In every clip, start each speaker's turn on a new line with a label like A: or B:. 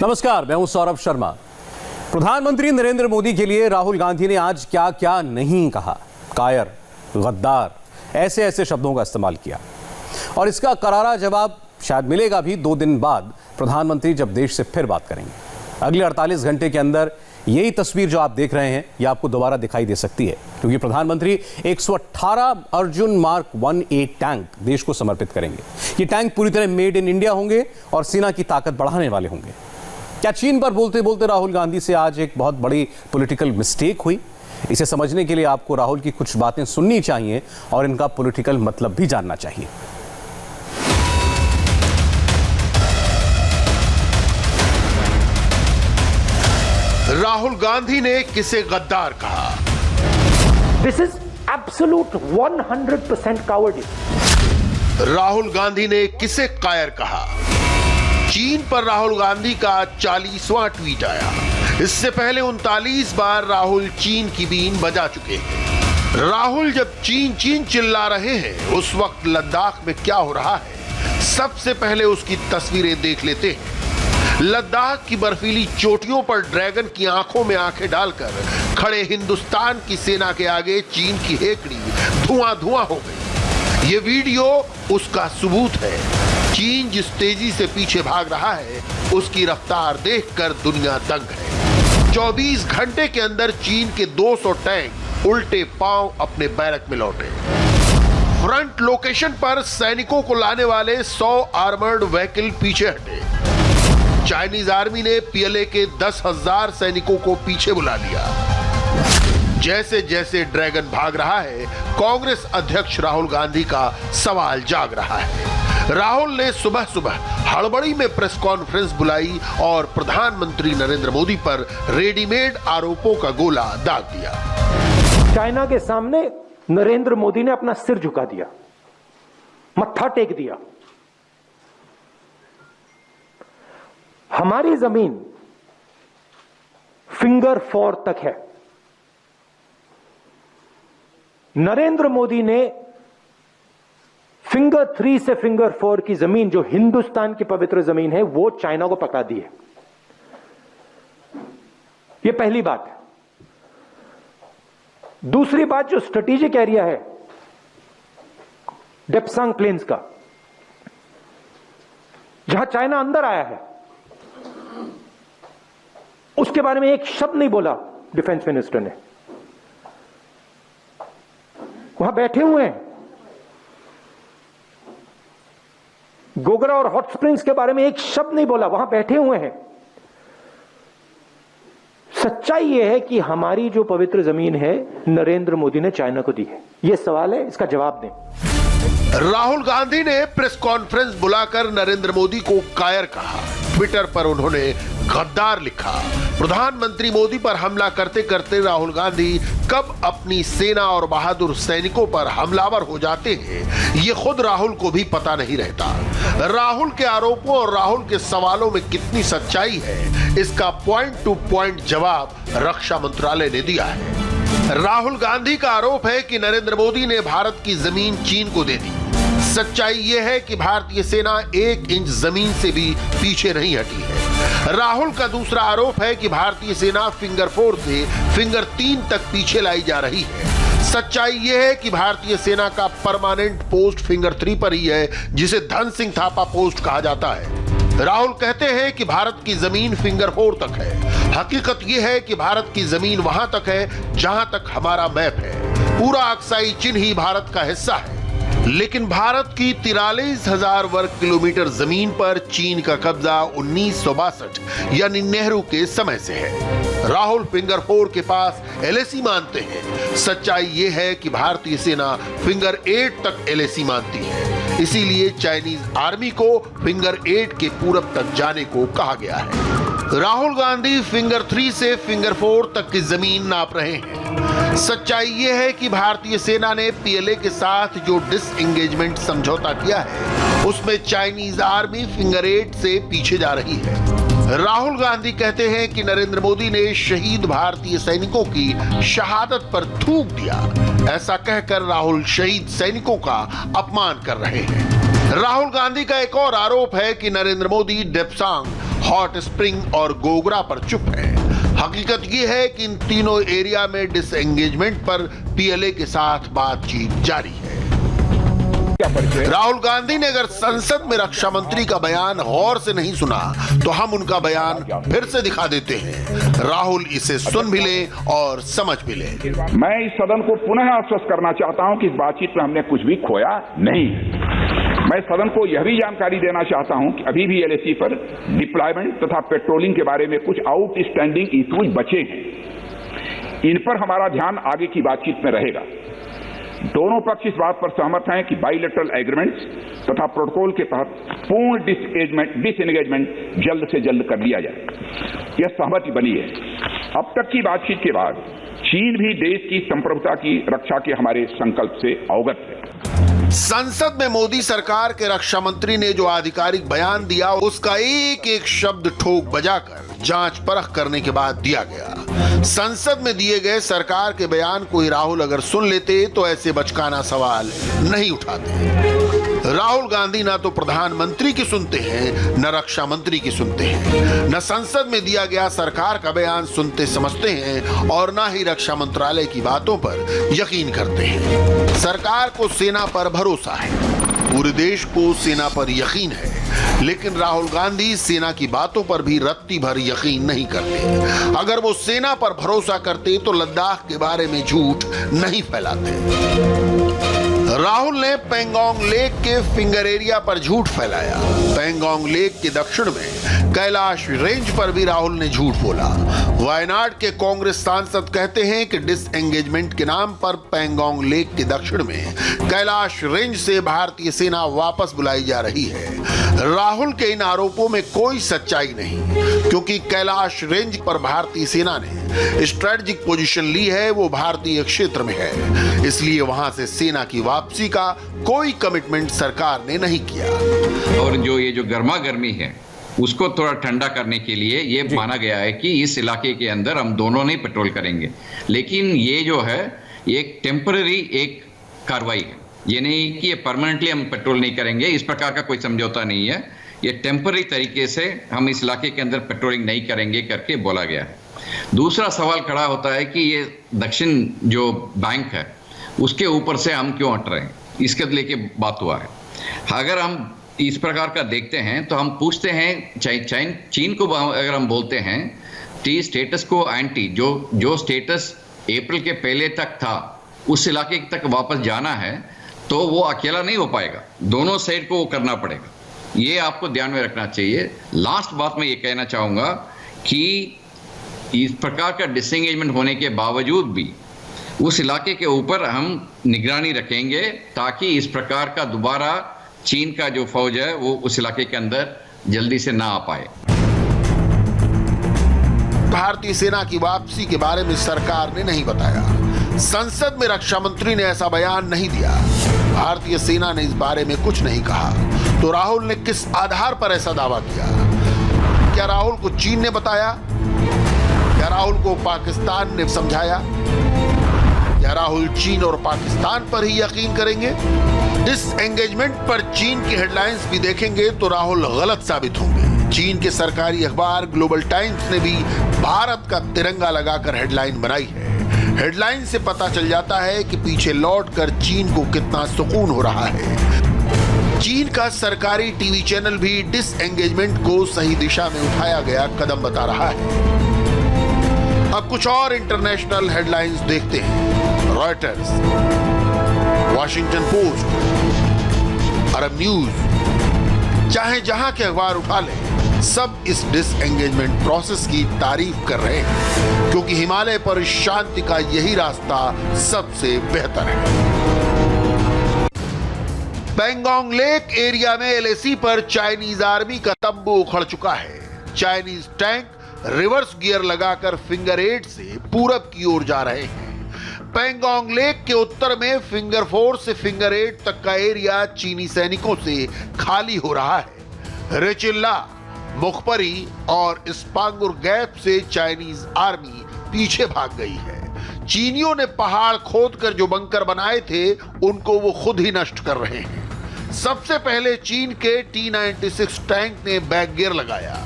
A: नमस्कार, मैं हूं सौरभ शर्मा। प्रधानमंत्री नरेंद्र मोदी के लिए राहुल गांधी ने आज क्या क्या नहीं कहा। कायर, गद्दार, ऐसे ऐसे शब्दों का इस्तेमाल किया और इसका करारा जवाब शायद मिलेगा भी 2 दिन बाद, प्रधानमंत्री जब देश से फिर बात करेंगे। अगले 48 घंटे के अंदर यही तस्वीर जो आप देख रहे हैं ये आपको दोबारा दिखाई दे सकती है, क्योंकि प्रधानमंत्री 118 अर्जुन मार्क 1A टैंक देश को समर्पित करेंगे। ये टैंक पूरी तरह मेड इन इंडिया होंगे और सेना की ताकत बढ़ाने वाले होंगे। क्या चीन पर बोलते बोलते राहुल गांधी से आज एक बहुत बड़ी पॉलिटिकल मिस्टेक हुई? इसे समझने के लिए आपको राहुल की कुछ बातें सुननी चाहिए और इनका पॉलिटिकल मतलब भी जानना चाहिए।
B: राहुल गांधी ने किसे गद्दार कहा?
C: This is absolute 100% cowardice.
B: Rahul Gandhi ने किसे कायर कहा? चीन पर राहुल गांधी का 40वां ट्वीट आया। इससे पहले 39 बार राहुल चीन की बीन बजा चुके हैं। राहुल जब चीन चीन चिल्ला रहे हैं, उस वक्त लद्दाख में क्या हो रहा है, सबसे पहले उसकी तस्वीरें देख लेते हैं। लद्दाख की बर्फीली चोटियों पर ड्रैगन की आंखों में आंखें डालकर खड़े हिंदुस्तान की सेना के आगे चीन की हेकड़ी धुआं धुआं हो गई। ये वीडियो उसका सबूत है। चीन जिस तेजी से पीछे भाग रहा है, उसकी रफ्तार देखकर दुनिया दंग है। 24 घंटे के अंदर चीन के 200 टैंक उल्टे पांव अपने बैरक में लौटे। फ्रंट लोकेशन पर सैनिकों को लाने वाले 100 आर्मर्ड व्हीकल पीछे हटे। चाइनीज आर्मी ने पीएलए के 10,000 सैनिकों को पीछे बुला लिया। जैसे जैसे ड्रैगन भाग रहा है, कांग्रेस अध्यक्ष राहुल गांधी का सवाल जाग रहा है। राहुल ने सुबह सुबह हड़बड़ी में प्रेस कॉन्फ्रेंस बुलाई और प्रधानमंत्री नरेंद्र मोदी पर रेडीमेड आरोपों का गोला दाग दिया।
C: चाइना के सामने नरेंद्र मोदी ने अपना सिर झुका दिया, मत्था टेक दिया। हमारी जमीन फिंगर 4 तक है। नरेंद्र मोदी ने फिंगर 3 से फिंगर 4 की जमीन, जो हिंदुस्तान की पवित्र जमीन है, वो चाइना को पकड़ा दी है। यह पहली बात है। दूसरी बात, जो स्ट्रेटेजिक एरिया है डेप्सांग प्लेन्स का, जहां चाइना अंदर आया है, उसके बारे में एक शब्द नहीं बोला डिफेंस मिनिस्टर ने। वहां बैठे हुए हैं। गोगरा और हॉट स्प्रिंग्स के बारे में एक शब्द नहीं बोला, वहां बैठे हुए हैं। सच्चाई यह है कि हमारी जो पवित्र जमीन है, नरेंद्र मोदी ने चाइना को दी है। यह सवाल है, इसका जवाब दें।
B: राहुल गांधी ने प्रेस कॉन्फ्रेंस बुलाकर नरेंद्र मोदी को कायर कहा। ट्विटर पर उन्होंने गद्दार लिखा। प्रधानमंत्री मोदी पर हमला करते करते राहुल गांधी कब अपनी सेना और बहादुर सैनिकों पर हमलावर हो जाते हैं, ये खुद राहुल को भी पता नहीं रहता। राहुल के आरोपों और राहुल के सवालों में कितनी सच्चाई है, इसका पॉइंट टू पॉइंट जवाब रक्षा मंत्रालय ने दिया है। राहुल गांधी का आरोप है कि नरेंद्र मोदी ने भारत की जमीन चीन को दे दी। सच्चाई यह है कि भारतीय सेना 1 इंच जमीन से भी पीछे नहीं हटी है। राहुल का दूसरा आरोप है कि भारतीय सेना फिंगर 4 से फिंगर 3 तक पीछे लाई जा रही है। सच्चाई यह है कि भारतीय सेना का परमानेंट पोस्ट फिंगर 3 पर ही है, जिसे धन सिंह थापा पोस्ट कहा जाता है। राहुल कहते हैं कि भारत की जमीन फिंगर 4 तक है। हकीकत यह है कि भारत की जमीन वहां तक है जहां तक हमारा मैप है। पूरा अक्साई चीन ही भारत का हिस्सा है, लेकिन भारत की 43,000 वर्ग किलोमीटर जमीन पर चीन का कब्जा 1962 यानी नेहरू के समय से है। राहुल फिंगर 4 के पास एलएसी मानते हैं। सच्चाई यह है कि भारतीय सेना फिंगर 8 तक एलएसी मानती है। इसीलिए चाइनीज आर्मी को फिंगर 8 के पूरब तक जाने को कहा गया है। राहुल गांधी फिंगर 3 से फिंगर 4 तक की जमीन नाप रहे हैं। सच्चाई यह है कि भारतीय सेना ने पीएलए के साथ जो डिसएंगेजमेंट समझौता किया है, उसमें चाइनीज आर्मी फिंगर 8 से पीछे जा रही है। राहुल गांधी कहते हैं कि नरेंद्र मोदी ने शहीद भारतीय सैनिकों की शहादत पर थूक दिया। ऐसा कहकर राहुल शहीद सैनिकों का अपमान कर रहे हैं। राहुल गांधी का एक और आरोप है कि नरेंद्र मोदी डेप्सांग हॉट स्प्रिंग और गोगरा पर चुप है। हकीकत ये है कि इन तीनों एरिया में डिसएंगेजमेंट पर पीएलए के साथ बातचीत जारी है। राहुल गांधी ने अगर संसद में रक्षा मंत्री का बयान गौर से नहीं सुना तो हम उनका बयान फिर से दिखा देते हैं। राहुल इसे सुन भी ले और समझ भी ले।
D: मैं इस सदन को पुनः आश्वस्त करना चाहता हूं कि इस बातचीत में हमने कुछ भी खोया नहीं। मैं सदन को यह भी जानकारी देना चाहता हूं कि अभी भी एलएसी पर डिप्लॉयमेंट तथा पेट्रोलिंग के बारे में कुछ आउटस्टैंडिंग इश्यूज बचे हैं। इन पर हमारा ध्यान आगे की बातचीत में रहेगा। दोनों पक्ष इस बात पर सहमत हैं कि बाइलेटरल एग्रीमेंट्स तथा प्रोटोकॉल के तहत पूर्ण डिसएंगेजमेंट जल्द से जल्द कर लिया जाए। यह सहमति बनी है। अब तक की बातचीत के बाद चीन भी देश की संप्रभुता की रक्षा के हमारे संकल्प से अवगत है।
B: संसद में मोदी सरकार के रक्षा मंत्री ने जो आधिकारिक बयान दिया उसका एक एक शब्द ठोक बजाकर जांच परख करने के बाद दिया गया। संसद में दिए गए सरकार के बयान को ही राहुल अगर सुन लेते तो ऐसे बचकाना सवाल नहीं उठाते। राहुल गांधी ना तो प्रधानमंत्री की सुनते हैं न रक्षा मंत्री की सुनते हैं, न संसद में दिया गया सरकार का बयान सुनते समझते हैं और न ही रक्षा मंत्रालय की बातों पर यकीन करते हैं। सरकार को सेना पर भरोसा है, पूरे देश को सेना पर यकीन है, लेकिन राहुल गांधी सेना की बातों पर भी रत्ती भर यकीन नहीं करते। अगर वो सेना पर भरोसा करते तो लद्दाख के बारे में झूठ नहीं फैलाते। राहुल ने पेंगोंग लेक के फिंगर एरिया पर झूठ फैलाया। पेंगोंग लेक के दक्षिण में कैलाश रेंज पर भी राहुल ने झूठ बोला। वायनाड के कांग्रेस सांसद कहते हैं कि डिसएंगेजमेंट के नाम पर पेंगोंग लेक के दक्षिण में कैलाश रेंज से भारतीय सेना वापस बुलाई जा रही है। राहुल के इन आरोपों में कोई सच्चाई नहीं, क्योंकि कैलाश रेंज पर भारतीय सेना ने स्ट्रेटेजिक पोजीशन ली है, वो भारतीय क्षेत्र में है, इसलिए वहां से सेना की वापसी का कोई कमिटमेंट सरकार ने नहीं किया।
E: और जो ये जो गर्मा गर्मी है उसको थोड़ा ठंडा करने के लिए ये माना गया है कि इस इलाके के अंदर हम दोनों नहीं पेट्रोल करेंगे, लेकिन ये जो है एक टेम्पररी एक कार्रवाई है। ये नहीं कि ये परमानेंटली हम पेट्रोल नहीं करेंगे, इस प्रकार का कोई समझौता नहीं है। ये टेम्पररी तरीके से हम इस इलाके के अंदर पेट्रोलिंग नहीं करेंगे करके बोला गया है। दूसरा सवाल खड़ा होता है कि ये दक्षिण जो बैंक है उसके ऊपर से हम क्यों हट रहे हैं, इसके लेके बात हुआ है। अगर हम इस प्रकार का देखते हैं तो हम पूछते हैं चीन को अगर हम बोलते हैं टी स्टेटस को एंटी जो स्टेटस अप्रैल के पहले तक था उस इलाके तक वापस जाना है तो वो अकेला नहीं हो पाएगा, दोनों साइड को वो करना पड़ेगा। ये आपको ध्यान में रखना चाहिए। लास्ट बात मैं ये कहना चाहूँगा कि इस प्रकार का डिसएंगेजमेंट होने के बावजूद भी उस इलाके के ऊपर हम निगरानी रखेंगे ताकि इस प्रकार का दोबारा चीन का जो फौज है वो उस इलाके के अंदर जल्दी से ना आ पाए।
B: भारतीय सेना की वापसी के बारे में सरकार ने नहीं बताया। संसद में रक्षा मंत्री ने ऐसा बयान नहीं दिया। भारतीय सेना ने इस बारे में कुछ नहीं कहा। तो राहुल ने किस आधार पर ऐसा दावा किया? क्या राहुल को चीन ने बताया? क्या राहुल को पाकिस्तान ने समझाया? क्या राहुल चीन और पाकिस्तान पर ही यकीन करेंगे? डिसएंगेजमेंट पर चीन की हेडलाइंस भी देखेंगे तो राहुल गलत साबित होंगे। चीन के सरकारी अखबार ग्लोबल टाइम्स ने भी भारत का तिरंगा लगाकर हेडलाइन बनाई है। हेडलाइन से पता चल जाता है कि पीछे लौटकर चीन को कितना सुकून हो रहा है। चीन का सरकारी टीवी चैनल भी डिसएंगेजमेंट को सही दिशा में उठाया गया कदम बता रहा है। अब कुछ और इंटरनेशनल हेडलाइंस देखते हैं। Reuters, Washington post, Arab News, चाहे जहां के अखबार उठा लें, सब इस डिसएंगेजमेंट प्रोसेस की तारीफ कर रहे हैं, क्योंकि हिमालय पर शांति का यही रास्ता सबसे बेहतर है। पेंगोंग लेक एरिया में एलएसी पर चाइनीज आर्मी का तंबू उखड़ चुका है। चाइनीज टैंक रिवर्स गियर लगाकर फिंगर 8 से पूरब की ओर जा रहे हैं। पेंगोंग लेक के उत्तर में फिंगर 4 से फिंगर 8 तक का एरिया चीनी सैनिकों से खाली हो रहा है। रेचिल्ला, मुखपरी और स्पांगुर गैप से चाइनीज आर्मी पीछे भाग गई है। चीनियों ने पहाड़ खोदकर जो बंकर बनाए थे उनको वो खुद ही नष्ट कर रहे हैं। सबसे पहले चीन के T-96 टैंक ने बैक गियर लगाया।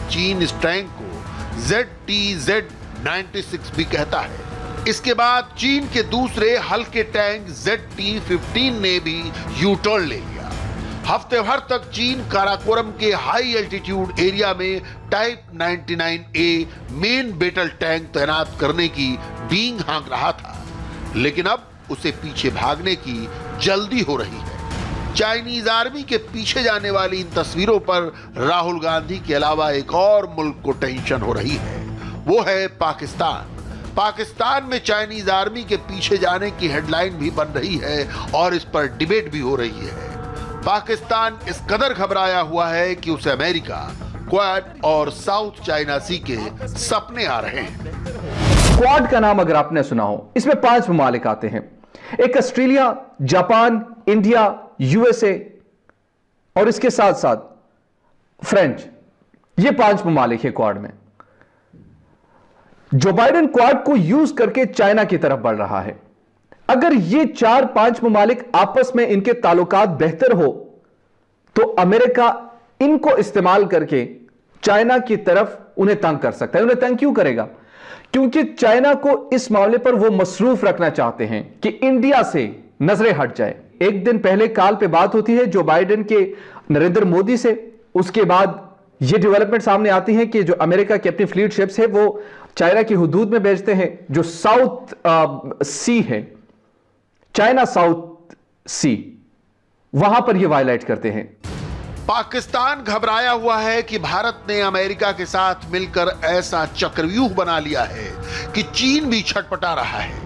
B: चीन इस टैंक को ZTZ-96 भी कहता है। इसके बाद चीन के दूसरे हल्के टैंक ZT-15 ने भी यू टर्न ले लिया। हफ्ते भर तक चीन काराकोरम के हाई एल्टीट्यूड एरिया में type 99A main battle tank तैनात करने की बींग हाँक रहा था, लेकिन अब उसे पीछे भागने की जल्दी हो रही है। चाइनीज आर्मी के पीछे जाने वाली इन तस्वीरों पर राहुल गांधी के अलावा एक और मुल्क को टेंशन हो रही है, वो है पाकिस्तान। पाकिस्तान में चाइनीज आर्मी के पीछे जाने की हेडलाइन भी बन रही है और इस पर डिबेट भी हो रही है। पाकिस्तान इस कदर घबराया हुआ है कि उसे अमेरिका, क्वाड और साउथ चाइना सी के सपने आ रहे हैं।
F: क्वाड का नाम अगर आपने सुना हो, इसमें 5 ममालिक आते हैं। एक ऑस्ट्रेलिया, जापान, इंडिया, यूएसए और इसके साथ साथ फ्रेंच। ये 5 ममालिक है क्वाड में। जो बाइडेन क्वाड को यूज करके चाइना की तरफ बढ़ रहा है। अगर ये 4-5 ममालिक आपस में इनके ताल्लुकात बेहतर हो तो अमेरिका इनको इस्तेमाल करके चाइना की तरफ उन्हें तंग कर सकता है। उन्हें तंग क्यों करेगा? क्योंकि चाइना को इस मामले पर वो मसरूफ रखना चाहते हैं कि इंडिया से नजरें हट जाए। एक दिन पहले कॉल पे बात होती है जो बाइडेन के नरेंद्र मोदी से। उसके बाद ये डेवलपमेंट सामने आती है कि जो अमेरिका की अपनी फ्लीट शिप्स है वो चाइना की हुदूद में भेजते हैं। जो साउथ सी है, चाइना साउथ सी, वहां पर ये वायलेट करते हैं।
B: पाकिस्तान घबराया हुआ है कि भारत ने अमेरिका के साथ मिलकर ऐसा चक्रव्यूह बना लिया है कि चीन भी छटपटा रहा है।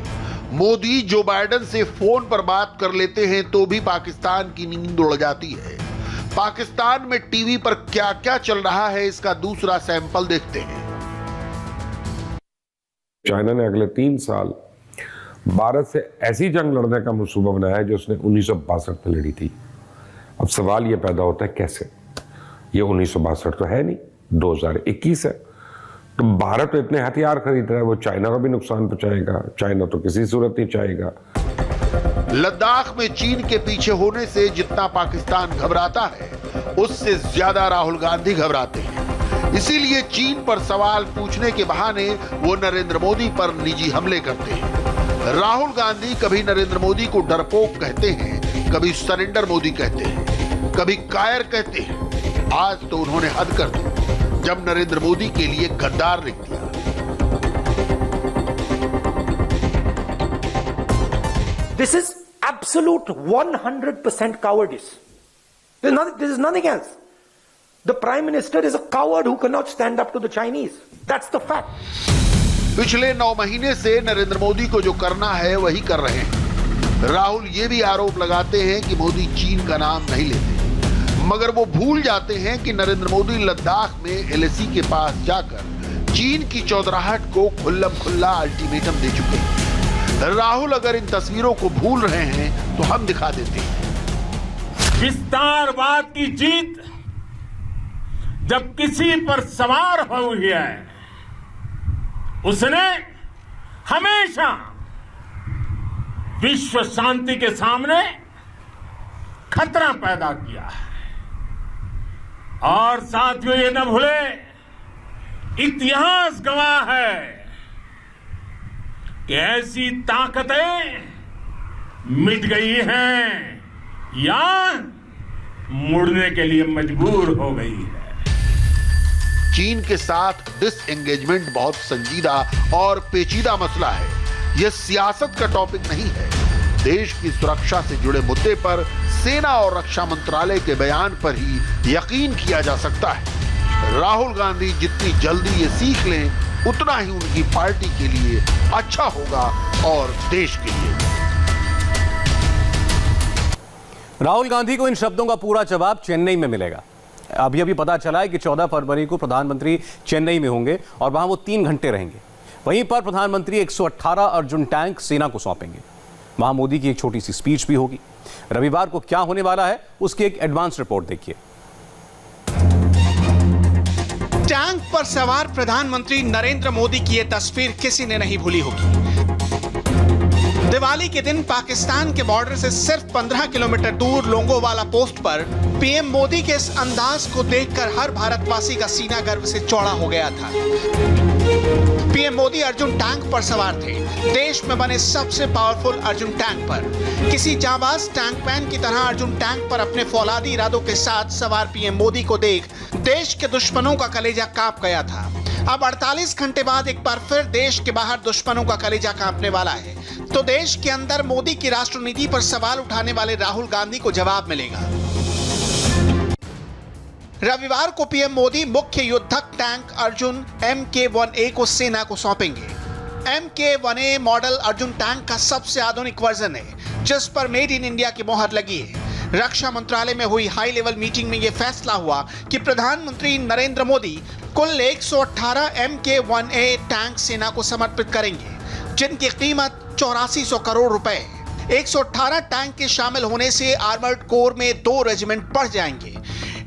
B: मोदी जो बाइडेन से फोन पर बात कर लेते हैं तो भी पाकिस्तान की नींद उड़ जाती है। पाकिस्तान में टीवी पर क्या क्या चल रहा है, इसका दूसरा सैंपल देखते हैं।
G: चाइना ने अगले 3 साल भारत से ऐसी जंग लड़ने का मंसूबा बनाया है जो उसने 1962 में लड़ी थी। अब सवाल यह पैदा होता है कैसे? ये 1962 तो है नहीं, 2021 है। तो भारत तो इतने हथियार खरीद रहा है, वो चाइना को भी नुकसान पहुंचाएगा। चाइना तो किसी सूरत नहीं चाहेगा।
B: लद्दाख में चीन के पीछे होने से जितना पाकिस्तान घबराता है, उससे ज्यादा राहुल गांधी घबराते हैं। इसीलिए चीन पर सवाल पूछने के बहाने वो नरेंद्र मोदी पर निजी हमले करते हैं। राहुल गांधी कभी नरेंद्र मोदी को डरपोक कहते हैं, कभी सरेंडर मोदी कहते हैं, कभी कायर कहते हैं। आज तो उन्होंने हद कर दी जब नरेंद्र मोदी के लिए गद्दार लिख दिया।
C: This is absolute 100% cowardice. This is nothing else. The Prime Minister is a coward who cannot stand up to the Chinese. That's the fact.
B: पिछले 9 महीने से नरेंद्र मोदी को जो करना है वही कर रहे हैं। राहुल ये भी आरोप लगाते हैं कि मोदी चीन का नाम नहीं लेते, मगर वो भूल जाते हैं कि नरेंद्र मोदी लद्दाख में LAC के पास जाकर चीन की चौधराहट को खुल्लम खुल्ला अल्टीमेटम दे चुके हैं। राहुल अगर इन तस्वीरों को भूल रहे हैं तो हम दिखा देते हैं।
H: विस्तारवाद की जीत जब किसी पर सवार हुई है, उसने हमेशा विश्व शांति के सामने खतरा पैदा किया है। और साथियों, ये न भूले, इतिहास गवाह है कि ऐसी ताकतें मिट गई हैं या मुड़ने के लिए मजबूर हो गई है।
B: चीन के साथ डिसएंगेजमेंट बहुत संजीदा और पेचीदा मसला है। यह सियासत का टॉपिक नहीं है। देश की सुरक्षा से जुड़े मुद्दे पर सेना और रक्षा मंत्रालय के बयान पर ही यकीन किया जा सकता है। राहुल गांधी जितनी जल्दी ये सीख लें, उतना ही उनकी पार्टी के लिए अच्छा होगा और देश के लिए।
A: राहुल गांधी को इन शब्दों का पूरा जवाब चेन्नई में मिलेगा। अभी पता चला है कि 14 फरवरी को प्रधानमंत्री चेन्नई में होंगे और वहां वो 3 घंटे रहेंगे। वहीं पर प्रधानमंत्री 118 अर्जुन टैंक सेना को सौंपेंगे। वहां मोदी की एक छोटी सी स्पीच भी होगी। रविवार को क्या होने वाला है उसकी एक एडवांस रिपोर्ट देखिए।
I: टैंक पर सवार प्रधानमंत्री नरेंद्र मोदी की यह तस्वीर किसी ने नहीं भूली होगी। दिवाली के दिन पाकिस्तान के बॉर्डर से सिर्फ 15 किलोमीटर दूर लोंगोवाला पोस्ट पर पीएम मोदी के इस अंदाज को देखकर हर भारतवासी का सीना गर्व से चौड़ा हो गया था। पीएम मोदी अर्जुन टैंक पर सवार थे, देश में बने सबसे पावरफुल अर्जुन टैंक पर। किसी जांबाज टैंक मैन की तरह अर्जुन टैंक पर अपने फौलादी इरादों के साथ सवार पीएम मोदी को देख देश के दुश्मनों का कलेजा कांप गया था। अब 48 घंटे बाद एक बार फिर देश के बाहर दुश्मनों का कलेजा कांपने वाला है, तो देश के अंदर मोदी की राष्ट्रनीति पर सवाल उठाने वाले राहुल गांधी को जवाब मिलेगा। रविवार को पीएम मोदी मुख्य युद्धक टैंक अर्जुन MK-1A को सेना को सौंपेंगे। MK-1A मॉडल अर्जुन टैंक का सबसे आधुनिक वर्जन है, जिस पर मेड इन इंडिया की मोहर लगी है। रक्षा मंत्रालय में हुई हाई लेवल मीटिंग में यह फैसला हुआ कि प्रधानमंत्री नरेंद्र मोदी कुल 118 MK-1A टैंक सेना को समर्पित करेंगे, जिनकी कीमत 8400 करोड़ रुपए है। 118 टैंक के शामिल होने से आर्मर्ड कोर में 2 रेजिमेंट बढ़ जाएंगे।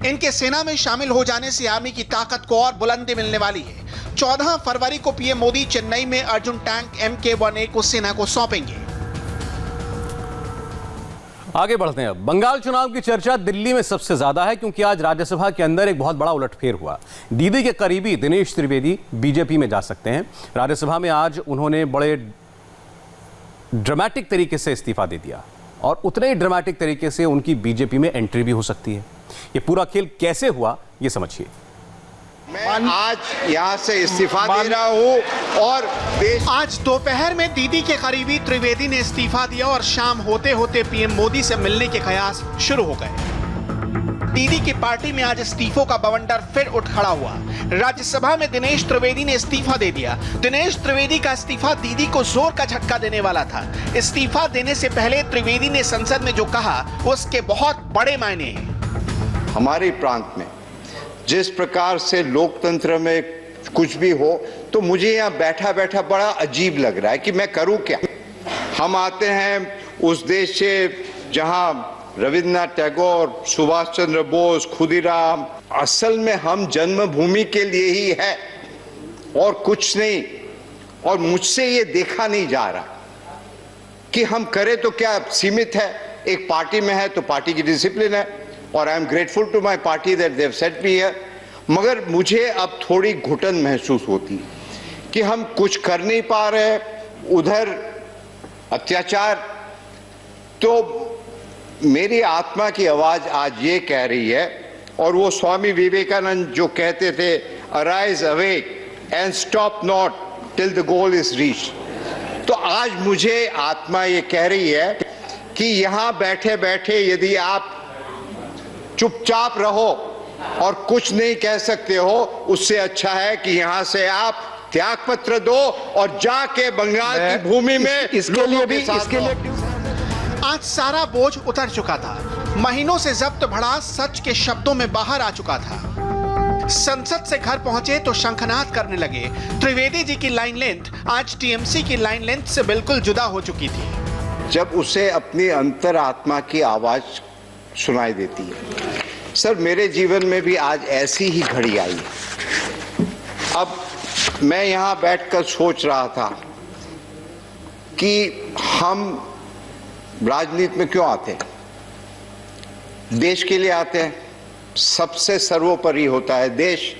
I: इनके सेना में शामिल हो जाने से आर्मी की ताकत को और बुलंदी मिलने वाली है। 14 फरवरी को पीएम मोदी चेन्नई में अर्जुन टैंक MK-1A को सेना को सौंपेंगे।
A: आगे बढ़ते हैं। बंगाल चुनाव की चर्चा दिल्ली में सबसे ज्यादा है, क्योंकि आज राज्यसभा के अंदर एक बहुत बड़ा उलटफेर हुआ। दीदी के करीबी दिनेश त्रिवेदी बीजेपी में जा सकते हैं। राज्यसभा में आज उन्होंने बड़े ड्रामेटिक तरीके से इस्तीफा दे दिया, और उतने ही ड्रामेटिक तरीके से उनकी बीजेपी में एंट्री भी हो सकती है। ये पूरा खेल कैसे हुआ, ये समझिए।
J: मैं आज यहाँ से इस्तीफा दे रहा हूँ और
I: आज दोपहर में दीदी के करीबी त्रिवेदी ने इस्तीफा दिया और शाम होते होते पीएम मोदी से मिलने के कयास शुरू हो गए। दीदी की पार्टी में आज इस्तीफों का बवंडर फिर उठ खड़ा हुआ। राज्यसभा में दिनेश त्रिवेदी ने इस्तीफा दे दिया। दिनेश त्रिवेदी का इस्तीफा दीदी को जोर का झटका देने वाला था। इस्तीफा देने से पहले त्रिवेदी ने संसद में जो कहा, उसके बहुत बड़े मायने हैं।
J: हमारे प्रांत में जिस प्रकार से लोकतंत्र में कुछ भी हो, तो मुझे यहाँ बैठा बैठा बड़ा अजीब लग रहा है कि मैं करूँ क्या। हम आते हैं उस देश से जहाँ रविन्द्रनाथ टैगोर, सुभाष चंद्र बोस, खुदीराम, असल में हम जन्मभूमि के लिए ही है और कुछ नहीं। और मुझसे ये देखा नहीं जा रहा कि हम करें तो क्या सीमित है। एक पार्टी में है तो पार्टी की डिसिप्लिन है, और I am grateful to my party that they have set me here. मगर मुझे अब थोड़ी घुटन महसूस होती है कि हम कुछ कर नहीं पा रहे। उधर अत्याचार, तो मेरी आत्मा की आवाज आज ये कह रही है, और वो स्वामी विवेकानंद जो कहते थे, arise awake and stop not till the goal is reach. तो आज मुझे आत्मा ये कह रही है कि यहां बैठे बैठे यदि आप चुपचाप रहो और कुछ नहीं कह सकते हो, उससे अच्छा है कि यहां से आप त्यागपत्र दो और जाके बंगाल की भूमि में
C: इसके लिए भी
I: आज सारा बोझ उतर चुका था। महीनों से जब्त भड़ास सच के शब्दों में बाहर आ चुका था। संसद से घर पहुंचे तो शंखनाद करने लगे। त्रिवेदी जी की लाइन लेंथ आज टीएमसी की लाइन लेंथ से बिल्कुल जुदा हो चुकी थी।
J: जब उसे अपनी अंतरात्मा की आवाज सुनाई देती है। सर, मेरे जीवन में भी आज ऐसी ही घड़ी आई है। अब मैं यहां बैठकर सोच रहा था कि हम राजनीति में क्यों आते हैं। देश के लिए आते हैं, सबसे सर्वोपरि होता है देश।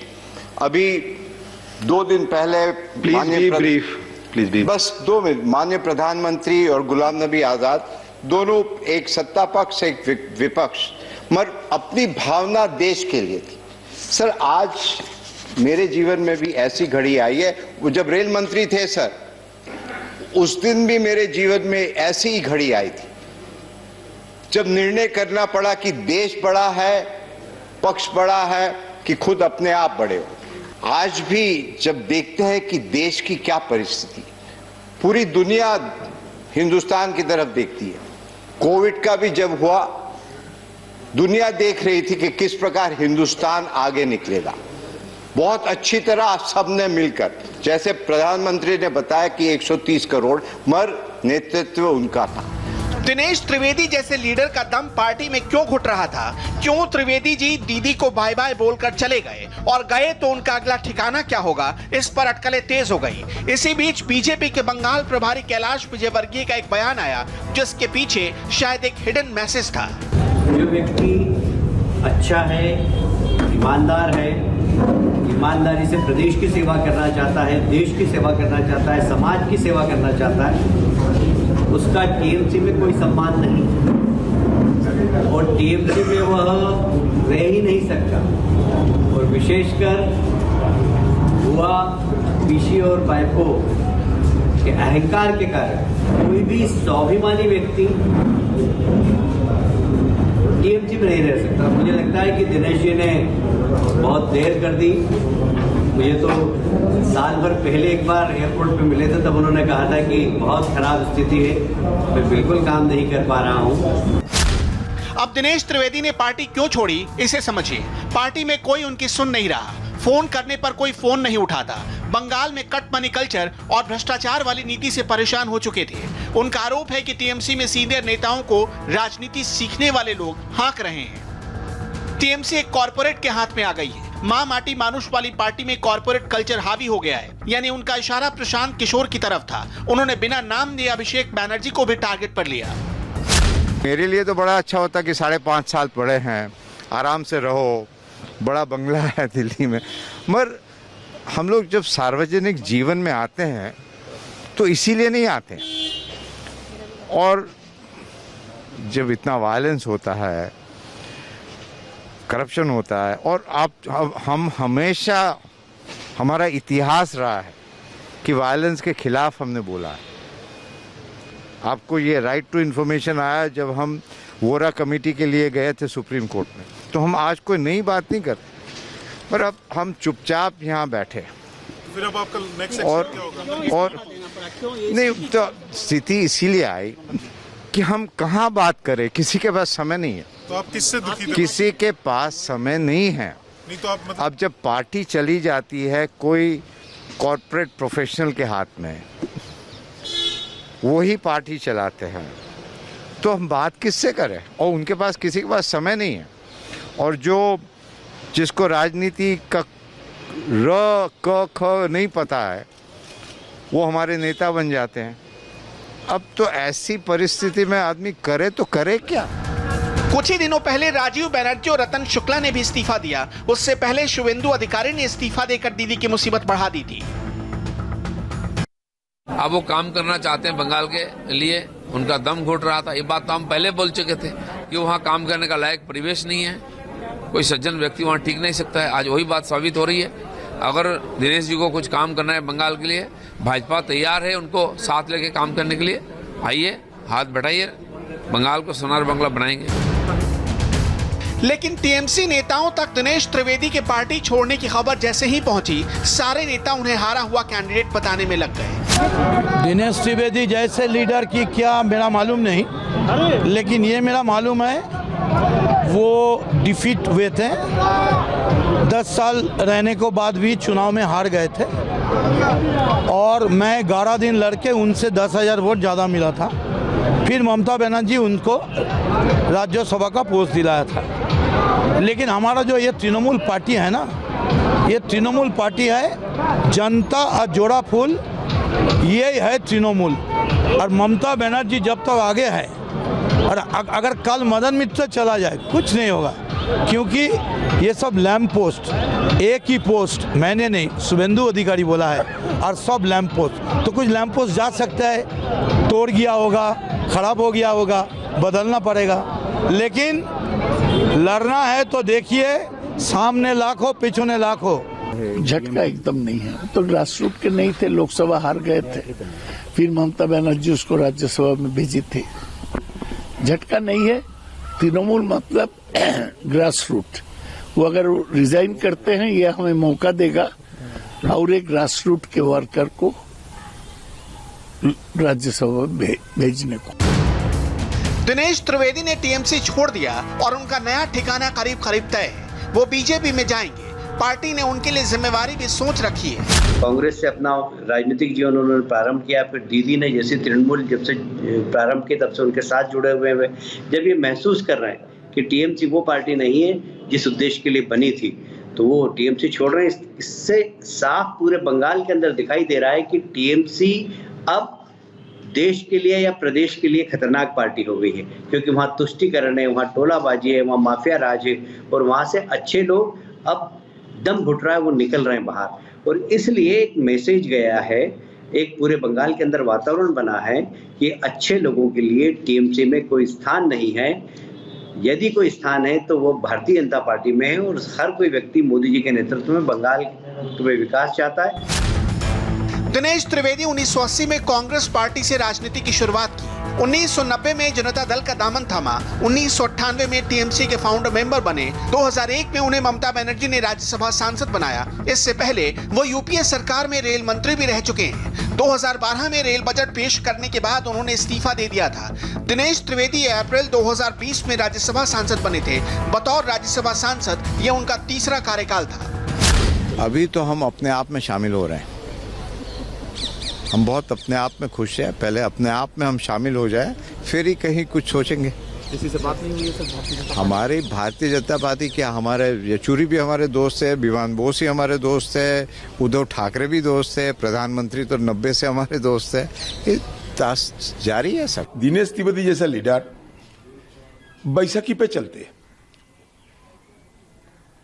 J: अभी 2 दिन पहले बस 2 मिनट, माननीय प्रधानमंत्री और गुलाम नबी आजाद दोनों, एक सत्ता पक्ष एक विपक्ष, मगर अपनी भावना देश के लिए थी। सर, आज मेरे जीवन में भी ऐसी घड़ी आई है। वो जब रेल मंत्री थे सर, उस दिन भी मेरे जीवन में ऐसी ही घड़ी आई थी, जब निर्णय करना पड़ा कि देश बड़ा है, पक्ष बड़ा है, कि खुद अपने आप बड़े हो। आज भी जब देखते हैं कि देश की क्या परिस्थिति, पूरी दुनिया हिंदुस्तान की तरफ देखती है। कोविड का भी जब हुआ, दुनिया देख रही थी कि किस प्रकार हिंदुस्तान आगे निकलेगा। बहुत अच्छी तरह सबने मिलकर, जैसे प्रधानमंत्री ने बताया कि 130 करोड़, मगर नेतृत्व उनका था।
I: दिनेश त्रिवेदी जैसे लीडर का दम पार्टी में क्यों घुट रहा था? क्यों त्रिवेदी जी दीदी को बाय बाय बोलकर चले गए, और गए तो उनका अगला ठिकाना क्या होगा, इस पर अटकलें तेज हो गई। इसी बीच बीजेपी के बंगाल प्रभारी कैलाश विजयवर्गीय का एक बयान आया, जिसके पीछे शायद एक हिडन मैसेज था।
K: जो व्यक्ति अच्छा है, ईमानदार है, ईमानदारी से प्रदेश की सेवा करना चाहता है, देश की सेवा करना चाहता है, समाज की सेवा करना चाहता है, उसका टीएमसी में कोई सम्मान नहीं, और टीएमसी में वह रह ही नहीं सकता। और विशेषकर बुआ, पीसी और बाइको के अहंकार के कारण कोई भी स्वाभिमानी व्यक्ति टीएमसी में नहीं रह सकता। मुझे लगता है कि दिनेश जी ने बहुत देर कर दी। मुझे तो साल भर पहले एक बार एयरपोर्ट पे मिले थे, तब उन्होंने कहा था कि बहुत खराब स्थिति है, मैं बिल्कुल काम नहीं कर पा रहा हूँ।
I: अब दिनेश त्रिवेदी ने पार्टी क्यों छोड़ी, इसे समझिए। पार्टी में कोई उनकी सुन नहीं रहा, फोन करने पर कोई फोन नहीं उठाता। बंगाल में कट मनी कल्चर और भ्रष्टाचार वाली नीति से परेशान हो चुके थे। उनका आरोप है कि टीएमसी में सीनियर नेताओं को राजनीति सीखने वाले लोग हाँक रहे हैं। टीएमसी एक कॉर्पोरेट के हाथ में आ गई है। मां माटी मानुष वाली पार्टी में कॉर्पोरेट कल्चर हावी हो गया है, यानी उनका इशारा प्रशांत किशोर की तरफ था। उन्होंने बिना नाम दिए अभिषेक बैनर्जी को भी टारगेट पर लिया।
J: मेरे लिए तो बड़ा अच्छा होता कि 5.5 साल पड़े हैं, आराम से रहो, बड़ा बंगला है दिल्ली में। मगर हम लोग जब सार्वजनिक जीवन में आते हैं तो इसीलिए नहीं आते, और जब इतना वायलेंस होता है, करप्शन होता है, और हम हमेशा, हमारा इतिहास रहा है कि वायलेंस के खिलाफ हमने बोला है। आपको ये राइट टू इन्फॉर्मेशन आया जब हम वोरा कमेटी के लिए गए थे सुप्रीम कोर्ट में, तो हम आज कोई नई बात नहीं करते, पर अब हम चुपचाप यहाँ बैठे।
L: फिर अब आपका नेक्स्ट
J: और नहीं, तो स्थिति इसीलिए आई कि हम कहाँ बात करें, किसी के पास समय नहीं है।
L: तो आप किससे दुखी थे?
J: किसी के पास समय नहीं है।
L: नहीं तो आप
J: अब जब पार्टी चली जाती है कोई कॉर्पोरेट प्रोफेशनल के हाथ में, वो ही पार्टी चलाते हैं, तो हम बात किससे करें? और उनके पास, किसी के पास समय नहीं है। और जिसको राजनीति का र क ख नहीं पता है, वो हमारे नेता बन जाते हैं। अब तो ऐसी परिस्थिति में आदमी करे तो करे क्या?
I: कुछ ही दिनों पहले राजीव बनर्जी और रतन शुक्ला ने भी इस्तीफा दिया। उससे पहले शुवेंदु अधिकारी ने इस्तीफा देकर दीदी की मुसीबत बढ़ा दी थी।
M: अब वो काम करना चाहते हैं बंगाल के लिए, उनका दम घुट रहा था। ये बात तो हम पहले बोल चुके थे कि वहाँ काम करने का लायक परिवेश नहीं है, कोई सज्जन व्यक्ति वहाँ टिक नहीं सकता है। आज वही बात साबित हो रही है। अगर दिनेश जी को कुछ काम करना है बंगाल के लिए, भाजपा तैयार है उनको साथ लेके काम करने के लिए। आइए, हाथ बढ़ाइए, बंगाल को सोनार बंगला बनाएंगे।
I: लेकिन टीएमसी नेताओं तक दिनेश त्रिवेदी के पार्टी छोड़ने की खबर जैसे ही पहुंची, सारे नेता उन्हें हारा हुआ कैंडिडेट बताने में लग गए।
N: दिनेश त्रिवेदी जैसे लीडर की क्या मेरा मालूम नहीं, लेकिन ये मेरा मालूम है वो डिफीट हुए थे। 10 साल रहने को बाद भी चुनाव में हार गए थे, और मैं 11 दिन लड़के उनसे 10,000 वोट ज़्यादा मिला था। फिर ममता बनर्जी उनको राज्यसभा का पोस्ट दिलाया था। लेकिन हमारा जो ये तृणमूल पार्टी है ना, ये तृणमूल पार्टी है, जनता और जोड़ा फूल, ये है तृणमूल। और ममता बनर्जी जब तक आगे है, और अगर कल मदन मित्र चला जाए कुछ नहीं होगा, क्योंकि ये सब लैंप पोस्ट, एक ही पोस्ट मैंने नहीं, शुवेंदु अधिकारी बोला है, और सब लैंप पोस्ट। तो कुछ लैंप पोस्ट जा सकता है, तोड़ गया होगा, खराब हो गया होगा, बदलना पड़ेगा। लेकिन लड़ना है तो देखिए, सामने लाखों पिछुने लाखों।
O: झटका एकदम नहीं है, तो ग्रास रूट के नहीं थे, लोकसभा हार गए थे, फिर ममता बनर्जी उसको राज्यसभा में भेजी थी। झटका नहीं है। तृणमूल मतलब ग्रास रूट, वो अगर रिजाइन करते हैं, ये हमें मौका देगा और एक ग्रास रूट के वर्कर को राज्यसभा में भेजने को।
I: दिनेश त्रिवेदी ने टीएमसी छोड़ दिया और उनका नया ठिकाना करीब करीब तय है। वो बीजेपी में जाएंगे। पार्टी ने उनके लिए जिम्मेवारी भी सोच रखी है।
K: कांग्रेस से अपना राजनीतिक जीवन उन्होंने प्रारंभ किया, फिर दीदी ने जैसे तृणमूल जब से प्रारंभ किया तब से उनके साथ जुड़े हुए हैं। जब ये महसूस कर रहे हैं कि टीएमसी वो पार्टी नहीं है जिस उद्देश्य के लिए बनी थी, तो वो टीएमसी छोड़ रहे हैं। इससे साफ पूरे बंगाल के अंदर दिखाई दे रहा है कि टीएमसी अब देश के लिए या प्रदेश के लिए खतरनाक पार्टी हो गई है, क्योंकि वहाँ तुष्टीकरण है, वहाँ टोलाबाजी है, वहाँ माफिया राज है, और वहाँ से अच्छे लोग अब दम घुट रहा है, वो निकल रहे हैं बाहर। और इसलिए एक मैसेज गया है, एक पूरे बंगाल के अंदर वातावरण बना है कि अच्छे लोगों के लिए टीएमसी में कोई स्थान नहीं है। यदि कोई स्थान है तो वो भारतीय जनता पार्टी में है, और हर कोई व्यक्ति मोदी जी के नेतृत्व में बंगाल में विकास चाहता है।
I: दिनेश त्रिवेदी 1980 में कांग्रेस पार्टी से राजनीति की शुरुआत की। 1990 में जनता दल का दामन थामा। 1998 में टीएमसी के फाउंडर मेंबर बने। 2001 में उन्हें ममता बनर्जी ने राज्यसभा सांसद बनाया। इससे पहले वो यूपीए सरकार में रेल मंत्री भी रह चुके हैं। 2012 में रेल बजट पेश करने के बाद उन्होंने इस्तीफा दे दिया था। दिनेश त्रिवेदी अप्रैल 2020 में राज्यसभा सांसद बने थे। बतौर राज्यसभा सांसद ये उनका तीसरा कार्यकाल था।
P: अभी तो हम अपने आप में शामिल हो रहे हैं, हम बहुत अपने आप में खुश हैं। पहले अपने आप में हम शामिल हो जाए, फिर ही कहीं कुछ सोचेंगे।
Q: किसी से बात नहीं हुई है सर?
P: हमारी भारतीय जनता पार्टी क्या, हमारे येचुरी भी हमारे दोस्त है, विमान बोस ही हमारे दोस्त है, उद्धव ठाकरे भी दोस्त है, प्रधानमंत्री तो 90 से हमारे दोस्त है। ये ताश जारी है सब।
R: दिनेश त्रिवेदी जैसा लीडर बैसाखी पे चलते,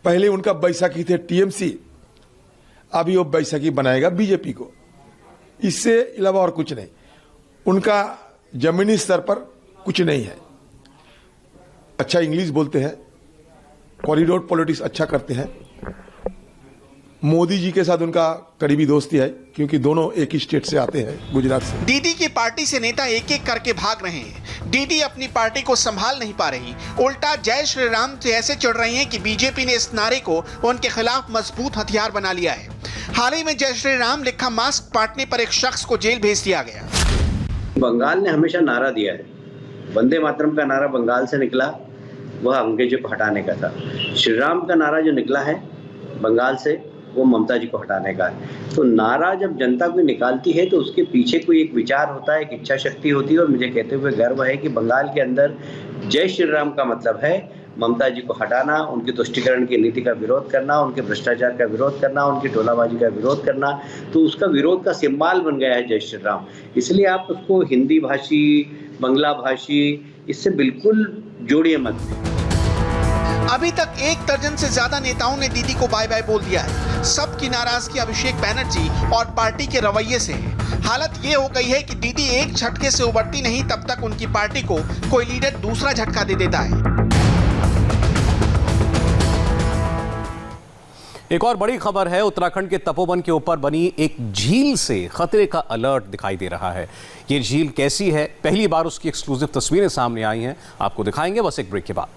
R: पहले उनका बैसाखी थे टीएमसी, अभी वो बैसाखी बनाएगा बीजेपी को। इससे अलावा और कुछ नहीं, उनका जमीनी स्तर पर कुछ नहीं है। अच्छा इंग्लिश बोलते हैं, कॉरिडोर पॉलिटिक्स अच्छा करते हैं। मोदी जी के साथ उनका करीबी दोस्ती है, क्योंकि दोनों एक ही स्टेट से आते हैं, गुजरात से।
I: दीदी की पार्टी से नेता एक एक करके भाग रहे हैं। दीदी अपनी पार्टी को संभाल नहीं पा रही, उल्टा जय श्री राम से ऐसे चढ़ रही हैं कि बीजेपी ने इस नारे को उनके खिलाफ मजबूत हथियार बना लिया है। हाल ही में जय श्री राम लिखा मास्क बांटने पर एक शख्स को जेल भेज दिया गया।
K: बंगाल ने हमेशा नारा दिया है, वंदे मातरम का नारा बंगाल से निकला, वह अंग्रेजों को हटाने का था। श्री राम का नारा जो निकला है बंगाल से, वो ममता जी को हटाने का है। तो नारा जब जनता कोई निकालती है तो उसके पीछे कोई एक विचार होता है, एक इच्छा शक्ति होती है। और मुझे कहते हुए गर्व है कि बंगाल के अंदर जय श्री राम का मतलब है ममता जी को हटाना, उनकी तुष्टीकरण की नीति का विरोध करना, उनके भ्रष्टाचार का विरोध करना, उनकी टोलाबाजी का विरोध करना। तो उसका विरोध का सिंबल बन गया है जय श्री राम। इसलिए आप उसको हिंदी भाषी, बंगला भाषी, इससे बिल्कुल जोड़िए मत।
I: अभी तक 1 दर्जन से ज्यादा नेताओं ने दीदी को बाय बाय बोल दिया है। सबकी नाराजगी अभिषेक बैनर्जी और पार्टी के रवैये से है। हालत ये हो गई है कि दीदी एक झटके से उबरती नहीं, तब तक उनकी पार्टी को कोई लीडर दूसरा झटका दे देता है।
A: एक और बड़ी खबर है, उत्तराखंड के तपोवन के ऊपर बनी एक झील से खतरे का अलर्ट दिखाई दे रहा है। ये झील कैसी है, पहली बार उसकी एक्सक्लूसिव तस्वीरें सामने आई हैं, आपको दिखाएंगे बस एक ब्रेक के बाद।